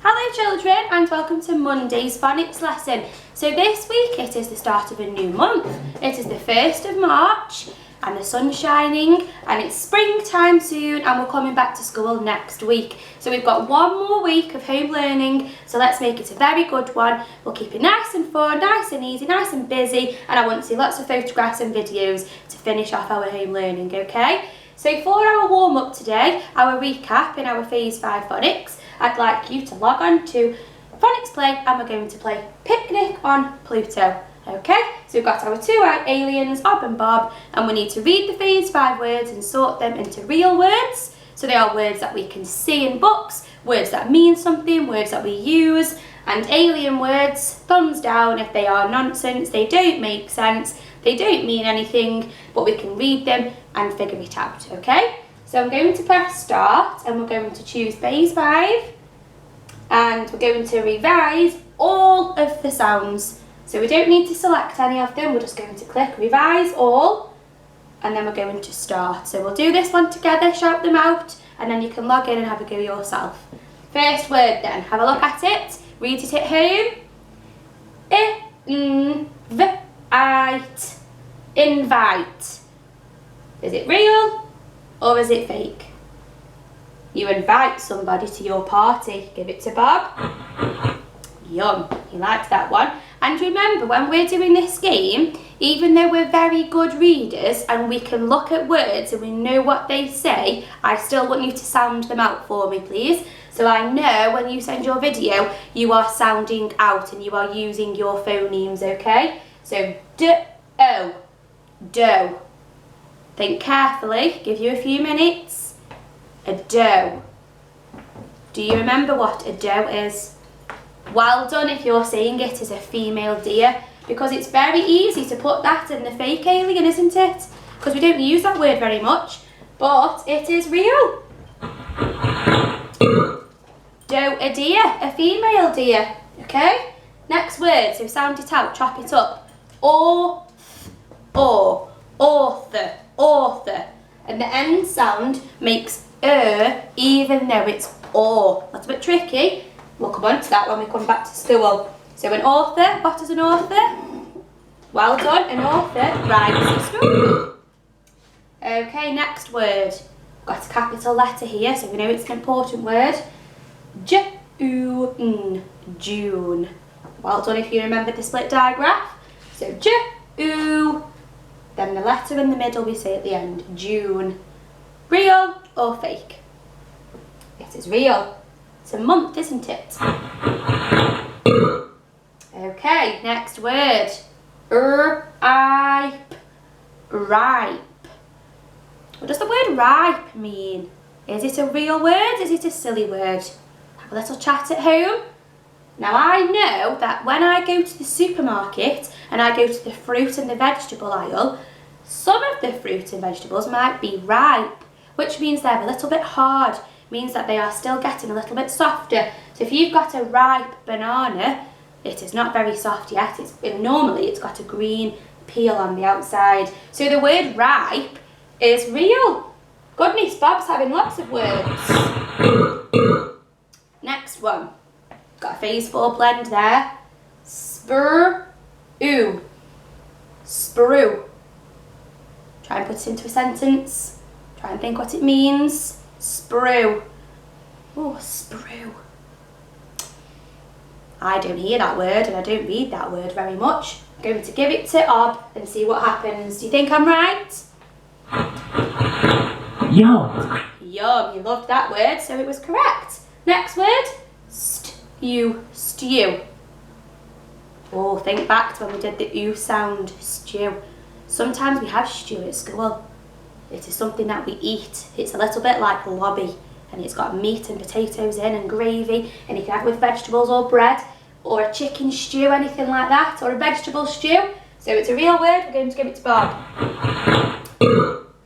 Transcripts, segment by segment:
Hello children and welcome to Monday's phonics lesson. So this week it is the start of a new month. It is the 1st of March and the sun's shining and it's springtime soon and we're coming back to school next week. So we've got one more week of home learning, so let's make it a very good one. We'll keep it nice and fun, nice and easy, nice and busy, and I want to see lots of photographs and videos to finish off our home learning, okay? So for our warm-up today, our recap in our Phase 5 phonics, I'd like you to log on to Phonics Play and we're going to play Picnic on Pluto. Okay, so we've got our two aliens, Bob and Bob, and we need to read the Phase 5 words and sort them into real words. So they are words that we can see in books, words that mean something, words that we use, and alien words, thumbs down if they are nonsense, they don't make sense, they don't mean anything, but we can read them and figure it out, okay? So I'm going to press start and we're going to choose Phase 5 and we're going to revise all of the sounds. So we don't need to select any of them, we're just going to click revise all and then we're going to start. So we'll do this one together, shout them out, and then you can log in and have a go yourself. First word then, have a look at it, read it at home. Invite. Is it real or is it fake? You invite somebody to your party. Give it to Bob. Yum, he likes that one. And remember, when we're doing this game, even though we're very good readers and we can look at words and we know what they say, I still want you to sound them out for me, please. So I know when you send your video, you are sounding out and you are using your phonemes, okay? So D-O, dough. Think carefully, give you a few minutes. A dough. Do you remember what a dough is? Well done if you're saying it as a female deer, because it's very easy to put that in the fake alien, isn't it? Because we don't use that word very much, but it is real. Doe, a deer, a female deer, okay? Next word, so sound it out, chop it up. Author. And the end sound makes even though it's or. That's a bit tricky. We'll come on to that when we come back to school. So an author, what is an author? Well done, an author writes a story. Okay, next word. Got a capital letter here, so we know it's an important word. June, June. Well done if you remember the split digraph. So June. Then the letter in the middle we say at the end, June. Real or fake? It is real. It's a month, isn't it? Okay, next word. Ripe. Ripe. What does the word ripe mean? Is it a real word? Is it a silly word? Have a little chat at home. Now I know that when I go to the supermarket and I go to the fruit and the vegetable aisle, some of the fruit and vegetables might be ripe, which means they're a little bit hard, means that they are still getting a little bit softer. So if you've got a ripe banana, it is not very soft yet. Normally it's got a green peel on the outside. So the word ripe is real. Goodness, Bob's having lots of words. Next one. Got a Phase 4 blend there. Sprue. Sprue. Try and put it into a sentence. Try and think what it means. Sprue. Oh, sprue. I don't hear that word and I don't read that word very much. I'm going to give it to Ob and see what happens. Do you think I'm right? Yum. Yum, you loved that word, so it was correct. Next word. Stew. Stew. Oh, think back to when we did the oo sound. Stew. Sometimes we have stew at school. It is something that we eat. It's a little bit like lobby and it's got meat and potatoes in and gravy, and you can have it with vegetables or bread or a chicken stew, anything like that, or a vegetable stew. So it's a real word, we're going to give it to Bob.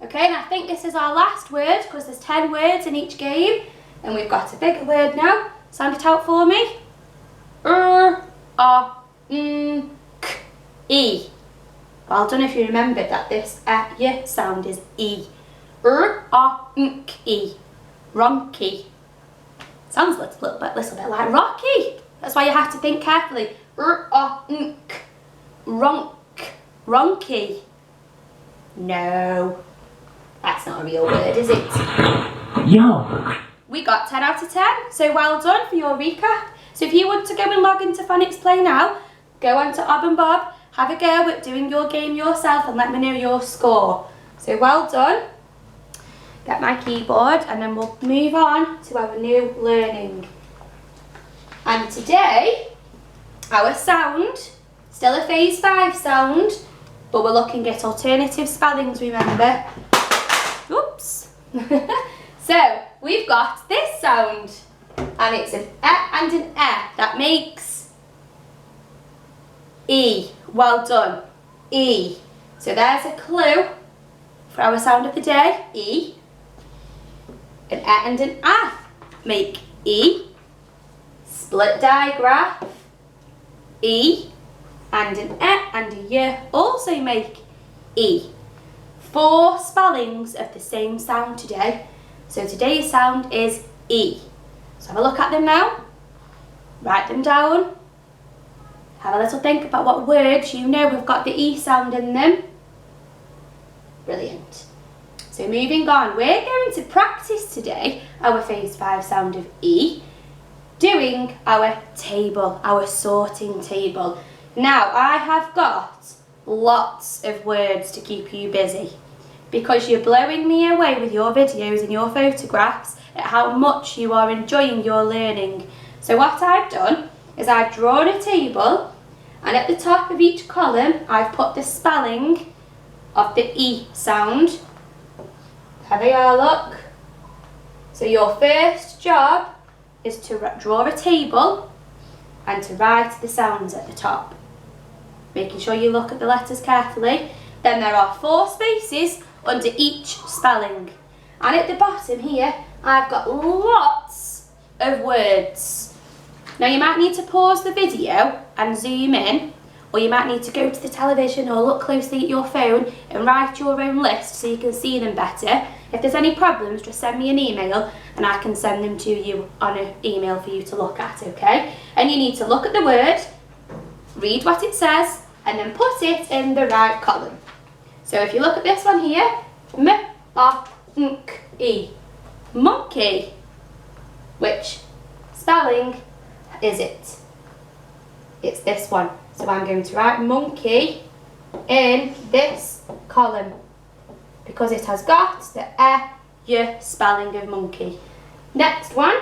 Okay, and I think this is our last word because there's 10 words in each game and we've got a bigger word now. Sound it out for me. E. Well done if you remembered that this y sound is E. E. Ronky. Sounds a little bit like Rocky. That's why you have to think carefully. Ronk. Ronky. No. That's not a real word, is it? Yo. We got 10 out of 10, so well done for your recap. So if you want to go and log into Phonics Play now, go on to Ob and Bob, have a go at doing your game yourself and let me know your score. So well done. Get my keyboard and then we'll move on to our new learning. And today, our sound, still a phase 5 sound, but we're looking at alternative spellings, remember? Oops. So, we've got this sound, and it's an E and an E. That makes E. Well done. E. So there's a clue for our sound of the day. E. An E and an A make E. Split digraph. E. And an E and a Y also make E. 4 spellings of the same sound today. So today's sound is E. So have a look at them now. Write them down. Have a little think about what words you know have got the E sound in them. Brilliant. So moving on, we're going to practice today our phase 5 sound of E, doing our table, our sorting table. Now, I have got lots of words to keep you busy because you're blowing me away with your videos and your photographs at how much you are enjoying your learning. So what I've done is I've drawn a table, and at the top of each column I've put the spelling of the E sound. There they are, look. So your first job is to draw a table and to write the sounds at the top, making sure you look at the letters carefully. Then there are 4 spaces under each spelling, and at the bottom here I've got lots of words. Now you might need to pause the video and zoom in, or you might need to go to the television or look closely at your phone and write your own list so you can see them better. If there's any problems, just send me an email and I can send them to you on an email for you to look at, okay? And you need to look at the word, read what it says, and then put it in the right column. So if you look at this one here, M-O-N-K-E, monkey. Which spelling is it? It's this one. So I'm going to write monkey in this column because it has got the E-Y spelling of monkey. Next one,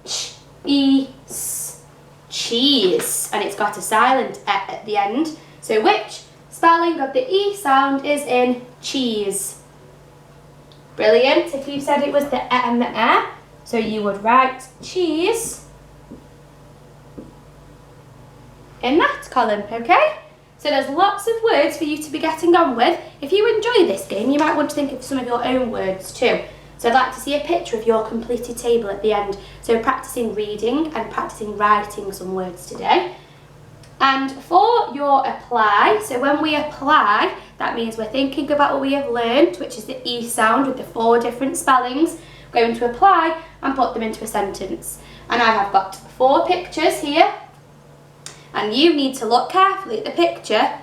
Ch-E-S, cheese, and it's got a silent E at the end. So which spelling of the E sound is in cheese? Brilliant. If you said it was the E and the E, so you would write cheese in that column, okay? So there's lots of words for you to be getting on with. If you enjoy this game, you might want to think of some of your own words too. So I'd like to see a picture of your completed table at the end. So practicing reading and practicing writing some words today. And for your apply, so when we apply, that means we're thinking about what we have learned, which is the E sound with the 4 different spellings. We're going to apply and put them into a sentence. And I have got 4 pictures here. And you need to look carefully at the picture,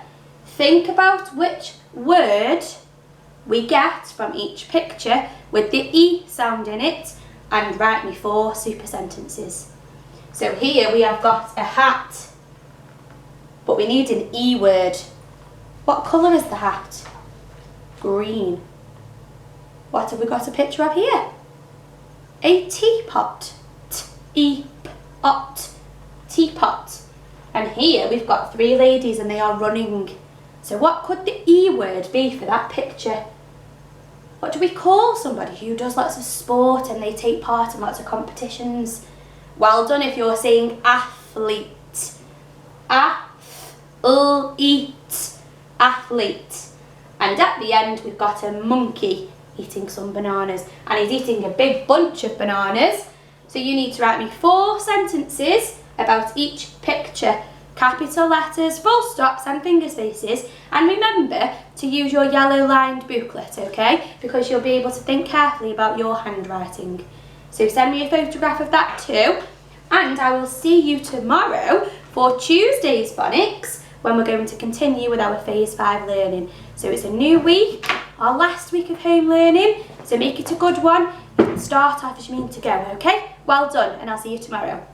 think about which word we get from each picture with the E sound in it, and write me 4 super sentences. So here we have got a hat, but we need an E word. What colour is the hat? Green. What have we got a picture of here? A teapot. T-E-Pot. Teapot. And here we've got 3 ladies and they are running. So what could the E word be for that picture? What do we call somebody who does lots of sport and they take part in lots of competitions? Well done if you're saying athlete. Athlete. Athlete. And at the end we've got a monkey eating some bananas, and he's eating a big bunch of bananas. So you need to write me 4 sentences about each picture. Capital letters, full stops and finger spaces, and remember to use your yellow lined booklet, okay? Because you'll be able to think carefully about your handwriting. So send me a photograph of that too. And I will see you tomorrow for Tuesday's phonics, when we're going to continue with our phase 5 learning. So it's a new week, our last week of home learning, so make it a good one. Start off as you mean to go, okay? Well done, and I'll see you tomorrow.